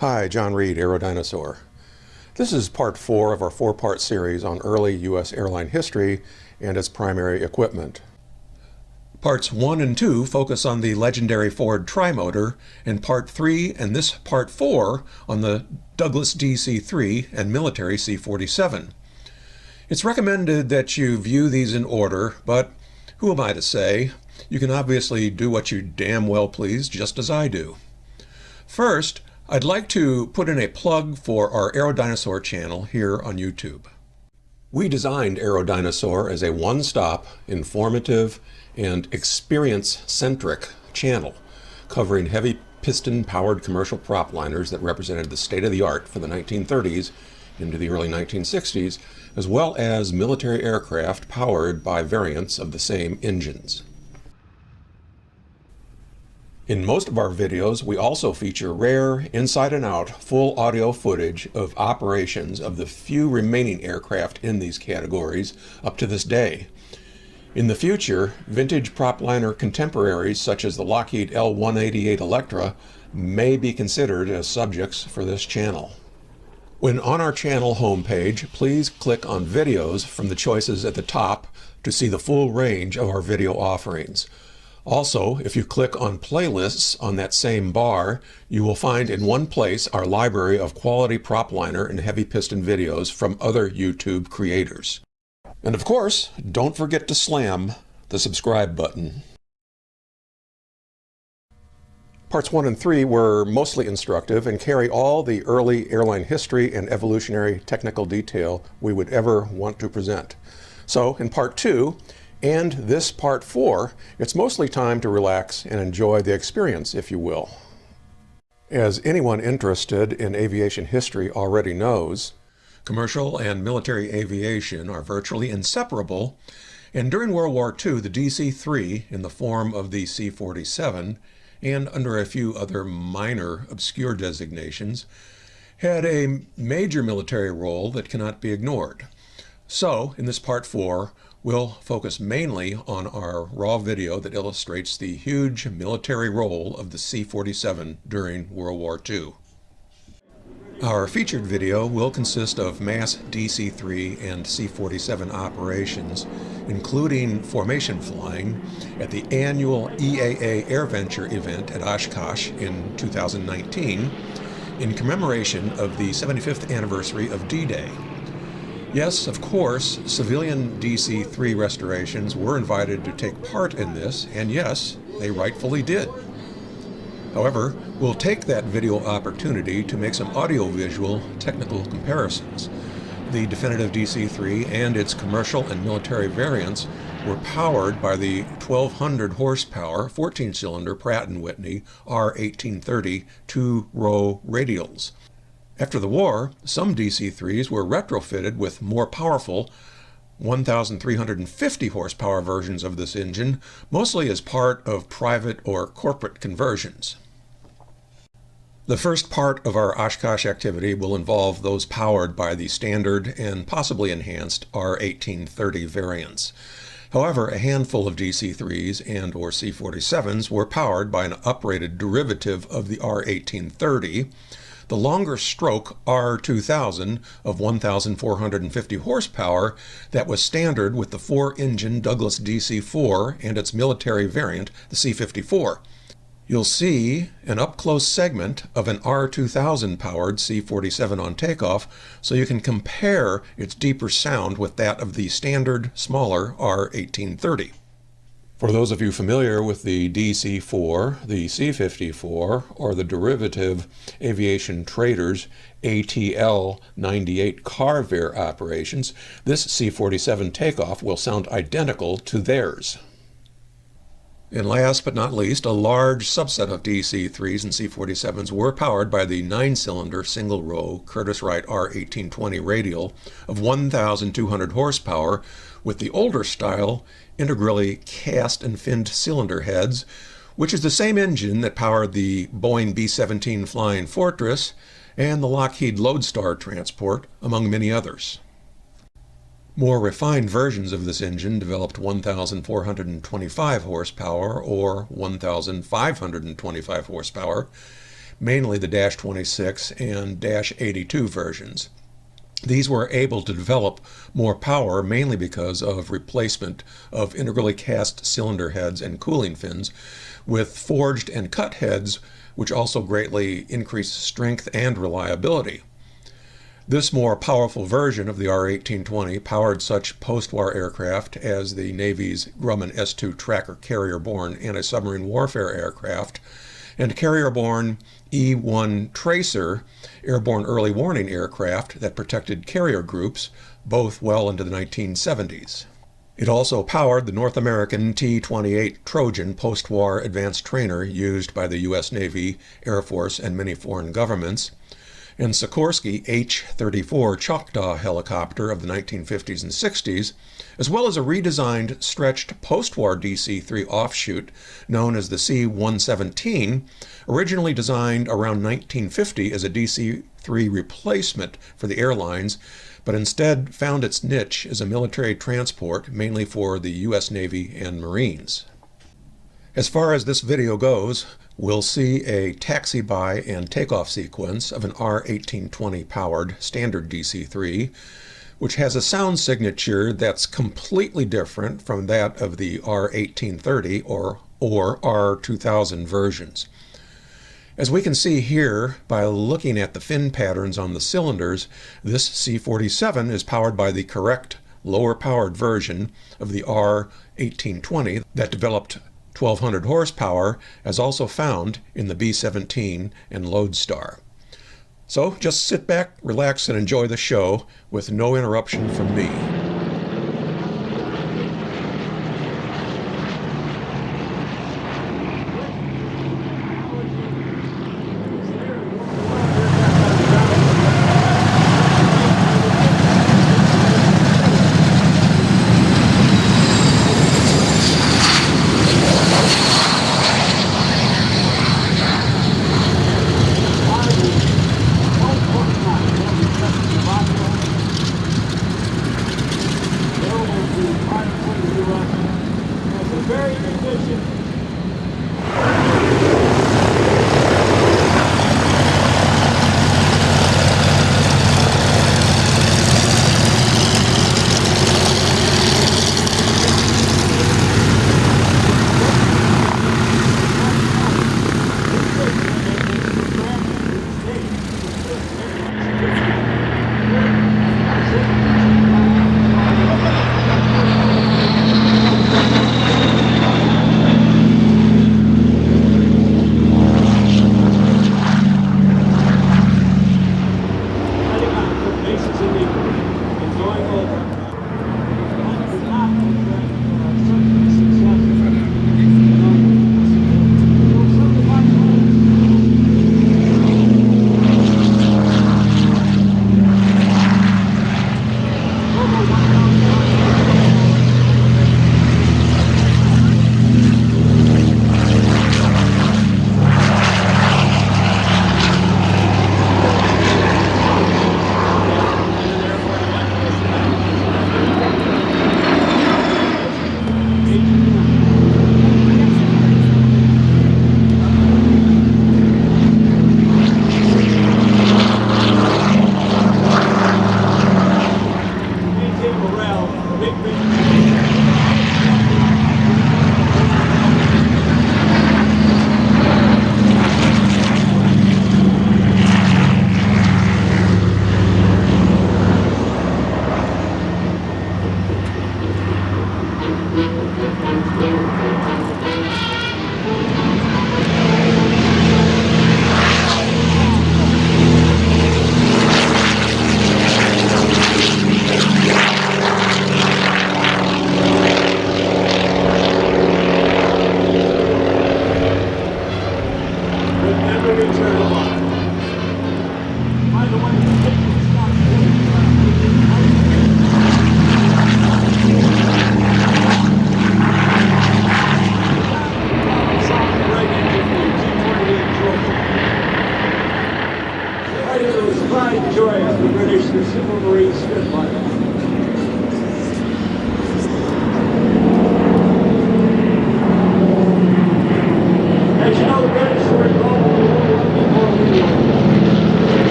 Hi, John Reed, Aerodinosaur. This is part 4 of our 4-part series on early U.S. airline history and its primary equipment. Parts 1 and 2 focus on the legendary Ford Trimotor, and Part 3 and this Part 4 on the Douglas DC-3 and military C-47. It's recommended that you view these in order, but who am I to say? You can obviously do what you damn well please, just as I do. First, I'd like to put in a plug for our Aerodinosaur channel here on YouTube. We designed Aerodinosaur as a one-stop, informative, and experience-centric channel, covering heavy piston-powered commercial prop liners that represented the state-of-the-art for the 1930s into the early 1960s, as well as military aircraft powered by variants of the same engines. In most of our videos, we also feature rare, inside and out, full audio footage of operations of the few remaining aircraft in these categories up to this day. In the future, vintage propliner contemporaries such as the Lockheed L-188 Electra may be considered as subjects for this channel. When on our channel homepage, please click on Videos from the choices at the top to see the full range of our video offerings. Also, if you click on Playlists on that same bar, you will find in one place our library of quality propliner and heavy piston videos from other YouTube creators. And of course, don't forget to slam the subscribe button. Parts 1 and 3 were mostly instructive and carry all the early airline history and evolutionary technical detail we would ever want to present. So, in Part 2, and this Part 4, it's mostly time to relax and enjoy the experience, if you will. As anyone interested in aviation history already knows, commercial and military aviation are virtually inseparable, and during World War II, the DC-3, in the form of the C-47, and under a few other minor, obscure designations, had a major military role that cannot be ignored. So, in this Part 4, we'll focus mainly on our raw video that illustrates the huge military role of the C-47 during World War II. Our featured video will consist of mass DC-3 and C-47 operations, including formation flying at the annual EAA AirVenture event at Oshkosh in 2019 in commemoration of the 75th anniversary of D-Day. Yes, of course, civilian DC-3 restorations were invited to take part in this, and yes, they rightfully did. However, we'll take that video opportunity to make some audio-visual technical comparisons. The definitive DC-3 and its commercial and military variants were powered by the 1,200 horsepower 14-cylinder Pratt & Whitney R1830 two-row radials. After the war, some DC-3s were retrofitted with more powerful 1,350 horsepower versions of this engine, mostly as part of private or corporate conversions. The first part of our Oshkosh activity will involve those powered by the standard and possibly enhanced R1830 variants. However, a handful of DC-3s and or C-47s were powered by an uprated derivative of the R1830, the longer stroke R2000 of 1,450 horsepower that was standard with the 4-engine Douglas DC-4 and its military variant, the C-54. You'll see an up-close segment of an R2000 powered C-47 on takeoff, so you can compare its deeper sound with that of the standard, smaller R1830. For those of you familiar with the DC-4, the C-54, or the derivative Aviation Traders ATL-98 Carveer operations, this C-47 takeoff will sound identical to theirs. And last but not least, a large subset of DC-3s and C-47s were powered by the 9-cylinder single-row Curtiss-Wright R1820 Radial of 1,200 horsepower with the older style integrally cast and finned cylinder heads, which is the same engine that powered the Boeing B-17 Flying Fortress and the Lockheed Lodestar transport, among many others. More refined versions of this engine developed 1,425 horsepower or 1,525 horsepower, mainly the Dash 26 and Dash 82 versions. These were able to develop more power mainly because of replacement of integrally cast cylinder heads and cooling fins with forged and cut heads, which also greatly increased strength and reliability. This more powerful version of the R-1820 powered such post-war aircraft as the Navy's Grumman S-2 tracker carrier-borne anti-submarine warfare aircraft and carrier-borne E-1 Tracer airborne early warning aircraft that protected carrier groups, both well into the 1970s. It also powered the North American T-28 Trojan post-war advanced trainer used by the U.S. Navy, Air Force, and many foreign governments, and Sikorsky H-34 Choctaw helicopter of the 1950s and 60s, as well as a redesigned, stretched post-war DC-3 offshoot known as the C-117, originally designed around 1950 as a DC-3 replacement for the airlines, but instead found its niche as a military transport mainly for the U.S. Navy and Marines. As far as this video goes, we'll see a taxi-by and takeoff sequence of an R-1820 powered standard DC-3, which has a sound signature that's completely different from that of the R-1830 or R-2000 versions. As we can see here by looking at the fin patterns on the cylinders, this C-47 is powered by the correct lower powered version of the R-1820 that developed 1,200 horsepower, as also found in the B-17 and Lodestar. So just sit back, relax, and enjoy the show with no interruption from me.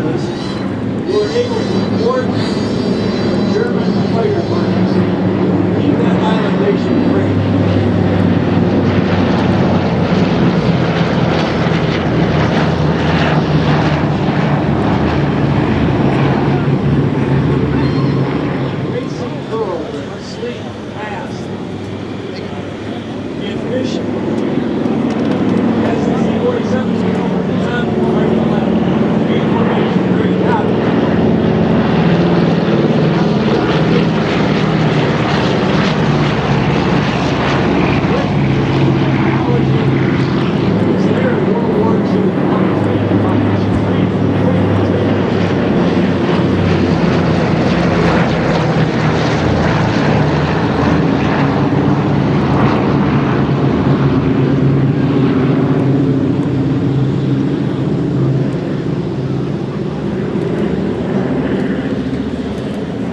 pilots who were able to coordinate the German fighter planes, keep that island nation free. Racing curls are sleek, fast, efficient. As the C-47s went over the top of the right flank, V formation very hot.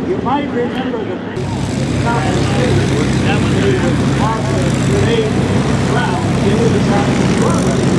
You might remember the top of the street where they would toss a grenade round into the top of the runway.